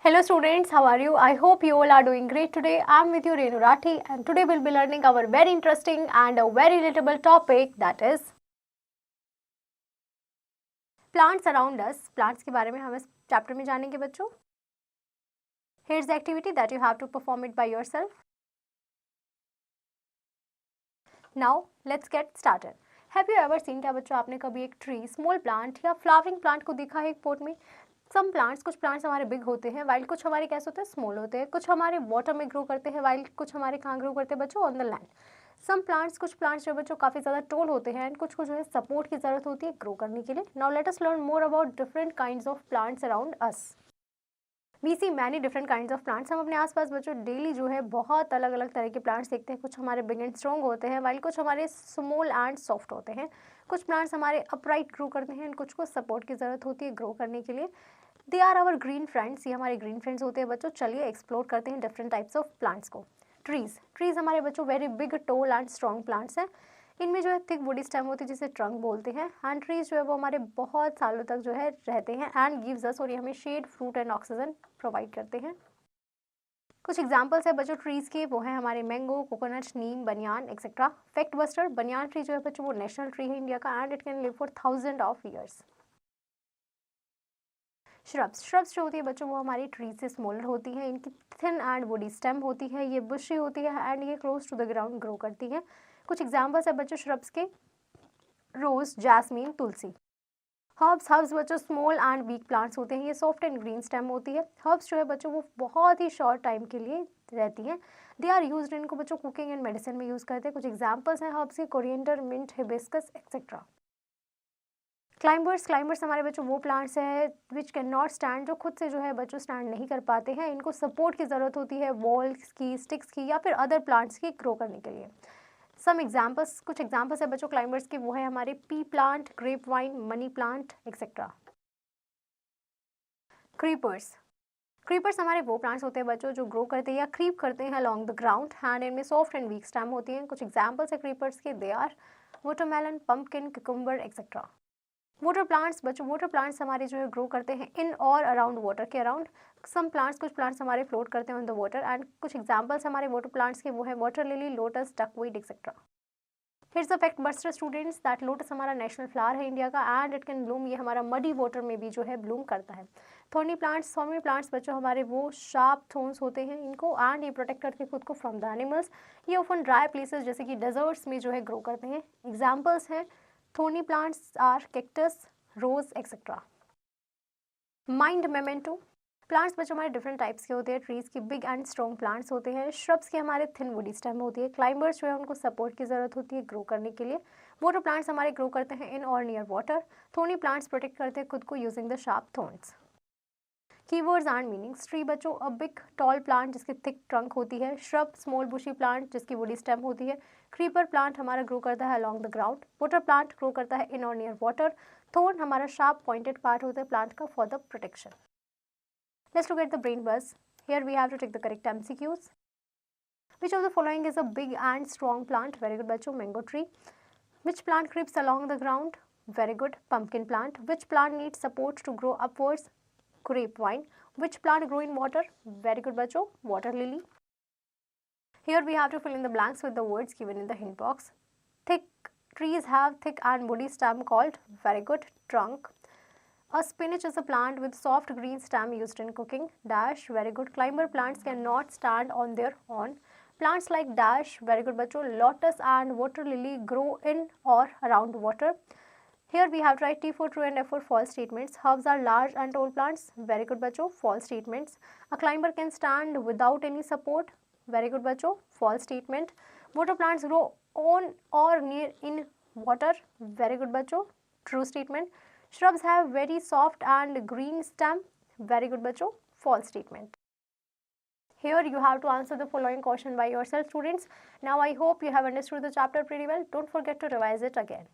Hello students, how are you? I hope you all are doing great today. I am with you Renu Rathi and today we'll be learning our very interesting and a very relatable topic, that is plants around us. Plants के बारे में हम इस chapter में जानेंगे बच्चों. Here's the activity that you have to perform it by yourself. Now let's get started. Have you ever seen, क्या बच्चों आपने कभी एक ट्री, स्मॉल प्लांट या फ्लावरिंग प्लांट को देखा है एक पॉट में? सम प्लांट्स, कुछ प्लांट्स हमारे बिग होते हैं वाइल कुछ हमारे कैसे होते हैं, स्मॉल होते हैं. कुछ हमारे वाटर में ग्रो करते हैं वाइल कुछ हमारे कहाँ ग्रो करते हैं बच्चों, on the land. Some plants, कुछ प्लांट्स जो बच्चों काफ़ी ज़्यादा टोल होते हैं एंड कुछ को जो है सपोर्ट की ज़रूरत होती है ग्रो करने के लिए. Now let us learn more about different kinds of plants around us. We see many different kinds of plants. हम अपने आसपास बच्चों डेली जो है बहुत अलग अलग तरह के प्लांट्स देखते हैं. कुछ हमारे बिग एंड स्ट्रॉन्ग होते हैं वाइल कुछ हमारे स्मॉल एंड सॉफ्ट होते हैं. कुछ प्लांट्स हमारे अपराइट ग्रो करते हैं एंड कुछ को सपोर्ट की ज़रूरत होती है ग्रो करने के लिए. They are our green friends. ये हमारे ग्रीन फ्रेंड्स होते हैं बच्चों. चलिए एक्सप्लोर करते हैं डिफरेंट टाइप्स ऑफ प्लांट्स को. ट्रीज हमारे बच्चों very big toll and strong plants हैं. इनमें जो है थिक बॉडी स्टेम होती है जिसे ट्रंक बोलते हैं. एंड ट्रीज जो है वो हमारे बहुत सालों तक जो है रहते हैं एंड गिव्स अस, और ये हमें shade, fruit and oxygen provide करते हैं. कुछ एग्जाम्पल्स है बच्चों ट्रीज के, वो है हमारे मैंगो, कोकोनट, नीम, बनियान etcetera. Fact buster, banyan tree जो है बच्चों वो नेशनल ट्री है इंडिया का and it can live for 1000 of years. Shrubs जो होती है बच्चों वो हमारी ट्री से स्मॉलर होती है. इनकी थिन एंड बॉडी स्टेम होती है. ये बुशी होती है एंड ये close to the ground grow करती है. कुछ एग्जाम्पल्स है बच्चों श्रब्स के, रोज, जैस्मीन, तुलसी. हर्ब्स बच्चों स्मॉल एंड वीक प्लांट्स होते हैं. ये सॉफ्ट एंड ग्रीन स्टेम होती है. हर्ब्स जो है बच्चों वो बहुत ही शॉर्ट टाइम के लिए रहती हैं. दे आर यूज्ड, इनको बच्चों कुकिंग एंड मेडिसिन में यूज़ करते हैं. कुछ एग्जाम्पल्स हैं हर्ब्स के, coriander, mint, hibiscus etcetera. Climbers हमारे बच्चों वो प्लांट्स हैं विच कैन नॉट स्टैंड, जो खुद से जो है बच्चों स्टैंड नहीं कर पाते हैं. इनको सपोर्ट की ज़रूरत होती है वॉल्स की, स्टिक्स की या फिर अदर प्लांट्स की ग्रो करने के लिए. कुछ एग्जाम्पल्स है बच्चों क्लाइंबर्स के, वो है हमारे pea plant, grape vine, money plant etcetera. Creepers हमारे वो प्लांट्स होते हैं बच्चों जो ग्रो करते हैं या क्रीप करते हैं अलॉन्ग द ग्राउंड एंड इनमें सॉफ्ट एंड वीक स्टेम होती हैं. कुछ एग्जाम्पल्स है क्रीपर्स के, they are watermelon, pumpkin, cucumber etcetera. Water plants हमारे जो है ग्रो करते हैं इन और अराउंड वाटर के अराउंड. कुछ प्लांट्स हमारे फ्लोट करते हैं ऑन द वाटर एंड कुछ एग्जांपल्स हमारे वाटर प्लांट्स के, वो है water lily, lotus, duckweed etcetera. Here's the fact buster students that lotus हमारा नेशनल फ्लावर है इंडिया का एंड इट कैन ब्लूम. ये हमारा मडी वाटर में भी जो है ब्लूम करता है. थॉर्नी प्लांट्स बच्चों हमारे वो शार्प थोन्स होते हैं इनको एंड ये प्रोटेक्ट करते हैं खुद को फ्रॉम द एनिमल्स. ये ओपन ड्राई प्लेसेस जैसे कि डेजर्ट्स में जो है ग्रो करते हैं. एग्जाम्पल्स हैं thorny plants are cactus, rose etcetera. Mind memento. Plants बच्चों हमारे डिफरेंट टाइप्स के होते हैं. ट्रीज की बिग एंड स्ट्रॉन्ग प्लांट्स होते हैं. श्रब्स के हमारे थिन बॉडी स्टेम होती है. क्लाइंबर्स जो है उनको सपोर्ट की ज़रूरत होती है ग्रो करने के लिए. वाटर प्लांट्स हमारे ग्रो करते हैं इन और नियर वाटर. थोर्नी प्लांट्स प्रोटेक्ट करते हैं खुद को using the sharp thorns. Keywords and meanings. Tree बच्चों अ बिग टॉल प्लांट जिसकी थिक ट्रंक होती है. श्रब स्मॉल बुशी प्लांट जिसकी बॉडी स्टेम होती है. क्रीपर प्लांट हमारा ग्रो करता है along the ground. Water plant grow करता है इन और नियर वाटर. थॉर्न हमारा शार्प पॉइंटेड पार्ट होता है प्लांट का for the protection. Let's look at the brain buzz. Here we have to take the correct MCQs. Which of the following is a big and strong plant? Very good बच्चों, mango tree. Which plant creeps along the ground? Very good, pumpkin plant. Which plant needs support to grow upwards? Grapevine. Which plant grow in water? Very good बच्चों, water lily. Here we have to fill in the blanks with the words given in the hint box. Trees have thick and woody stem called, very good, trunk. A spinach is a plant with soft green stem used in cooking. Dash, very good. Climber plants cannot stand on their own. Plants like dash, very good बच्चों, lotus and water lily grow in or around water. Here we have to write T for true and F for false statements. Herbs are large and tall plants. Very good बच्चों, false statements. A climber can stand without any support. Very good बच्चों, false statement. Water plants grow on or near in water. Very good बच्चों, true statement. Shrubs have very soft and green stem. Very good बच्चों, false statement. Here you have to answer the following question by yourself students. Now I hope you have understood the chapter pretty well. Don't forget to revise it again.